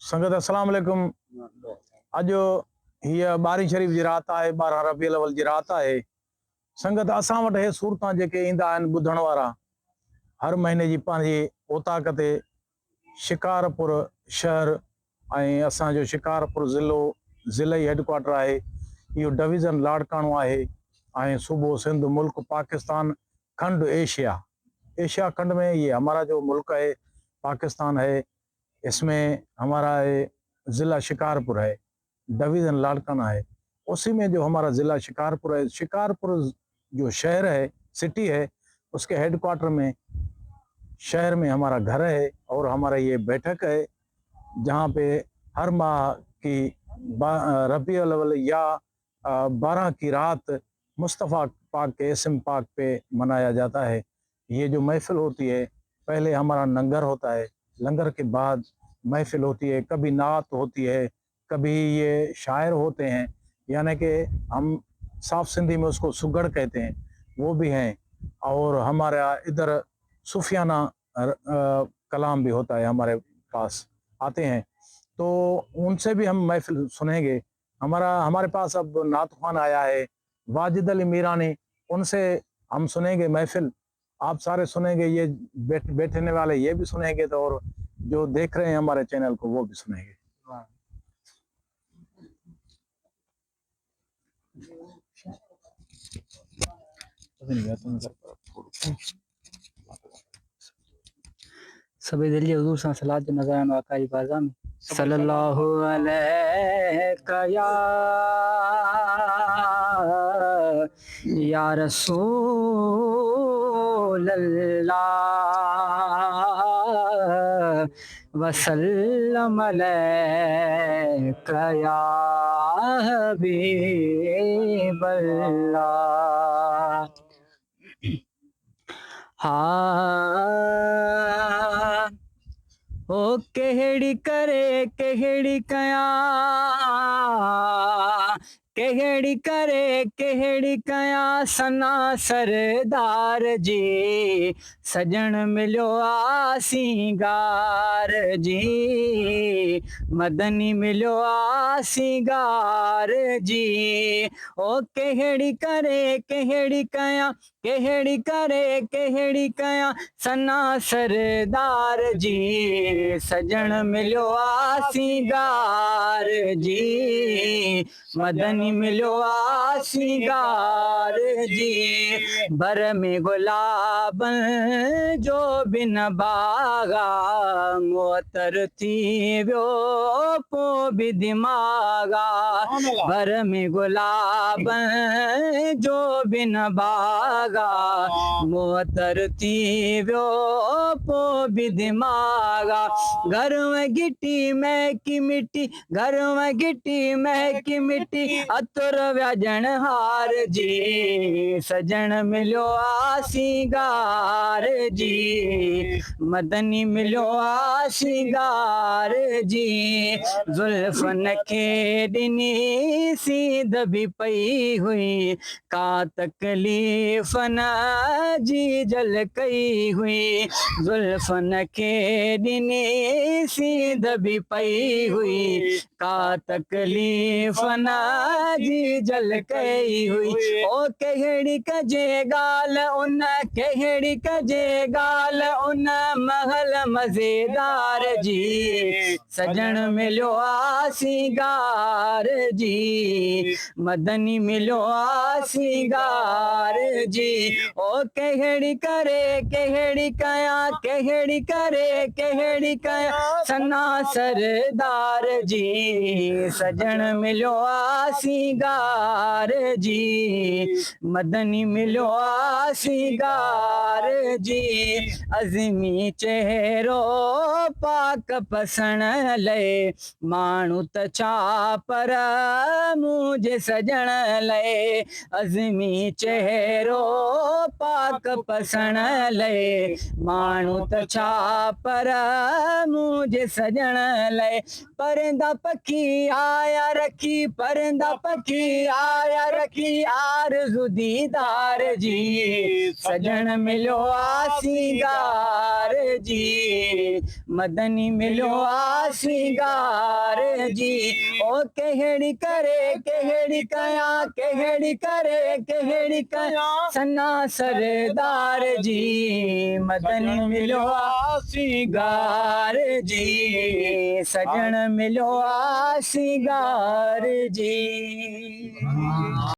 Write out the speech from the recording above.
संगत अस्सलाम वालेकुम। अॼु हीअ ॿारहीं शरीफ़ जी रात आहे, 12 रबीउल अव्वल जी रात आहे। संगत असां वटि हे सूरतां जेके ईंदा आहिनि ॿुधण वारा, हर महीने जी पंहिंजी ओताक ते शिकारपुर शहर ऐं असांजो शिकारपुर ज़िले हेडक्वार्टर आहे। इहो डिवीज़न लाड़काणो आहे ऐं सूबो सिंध, मुल्क पाकिस्तान, खंड एशिया खंड में ये हमारा जो मुल्क है पाकिस्तान है, इसमें हमारा ज़िला शिकारपुर है, डिवीज़न लाड़काना है। उसी में जो हमारा ज़िला शिकारपुर है, शिकारपुर जो शहर है, सिटी है, उसके हेडक्वार्टर में शहर में हमारा घर है और हमारा ये बैठक है जहाँ पे हर माह की रबीउल अव्वल या 12 की रात मुस्तफ़ा पाक के इसम पाक पे मनाया जाता है। ये जो महफिल होती है, पहले हमारा लंगर होता है, लंगर के बाद महफिल होती है, कभी नात होती है, कभी ये शायर होते हैं, यानी कि हम साफ सिंधी में उसको सुगड़ कहते हैं, वो भी हैं। और हमारा इधर सूफियाना कलाम भी होता है, हमारे पास आते हैं, तो उनसे भी हम महफिल सुनेंगे। हमारे पास अब नात ख़्वान आया है वाजिद अली मीरानी, उनसे हम सुनेंगे महफिल। आप सारे सुनेंगे, ये बैठने वाले ये भी सुनेंगे, तो और जो देख रहे हैं हमारे चैनल को वो भी सुनेंगे। सभी दिल हुजूर सा सलात जो नजरान वाक़ई बाज़ा में सल्लल्लाहु अलैहि या रसूल अल्लाह वसल्लम अलैका या हबीब अल्लाह। हाँ ओ केहड़ी करे केहड़ी कया, केहड़ी करे केहड़ी कया सना सरदार जी, सजन मिलो आ सिंगार जी, मदनी मिलो आ सिंगार जी। ओ केहड़ी करे केहड़ी कया, केहड़ी करे केहड़ी कया सना सरदार जी, सजन मिलो आ सिंगार जी, मदनी मिलो आ सिंगार जी। भर में गुलाब जो बिन बागा, मोतर थी वियो पो भी दिमागा। भर में गुलाब जो बिन बागा, मोतर थी वियो पो भी दिमागा। घर में गिट्टी महकी मिट्टी, घर में गिट्टी महकी मिट्टी, अतुर व्याजन हार जी, सजन मिलो आ सिंगार जी, मदनी मिलो आ सिंगार जी। जुल्फन के दिनी सीध भी पई हुई, का तकलीफ न जी जल कई हुई। जुल्फन के दिनी सीध भी पई हुई, का तकलीफ न जी जल कई हुई। ओ केहड़ी कजे गाल उन, केहड़ी कजे गाल उन महल मजेदार जी, सजन मिलो आ सिंगार जी, मदनी मिलो आ सिंगार जी। ओ केहड़ी करे केहड़ी कया, केहड़ी करे केहड़ी कया सना सरदार जी, सजन मिलो आ सिंगार जी, मदनी मिलो आ सिंगार जी। अज़मी चेहरो पाक पसण ले, माण्हू त छा पर मुझे सजण ले। अज़मी चेहरो पाक पसण ले, माण्हू त छा पर मुझे सजण ले। परिंदा पखी आया रखी, परिंदा पखी आया रखी, आरज़ू दीदार जी, सजन मिलो आ सिंगार जी, मदनी मिलो आसीगार जी ओ केहड़ी करे केहड़ी कया केहड़ी करे केहड़ी कया सन्ना सरदार जी मदनी मिलो आसीगार जी सजन मिलो आसीगार जी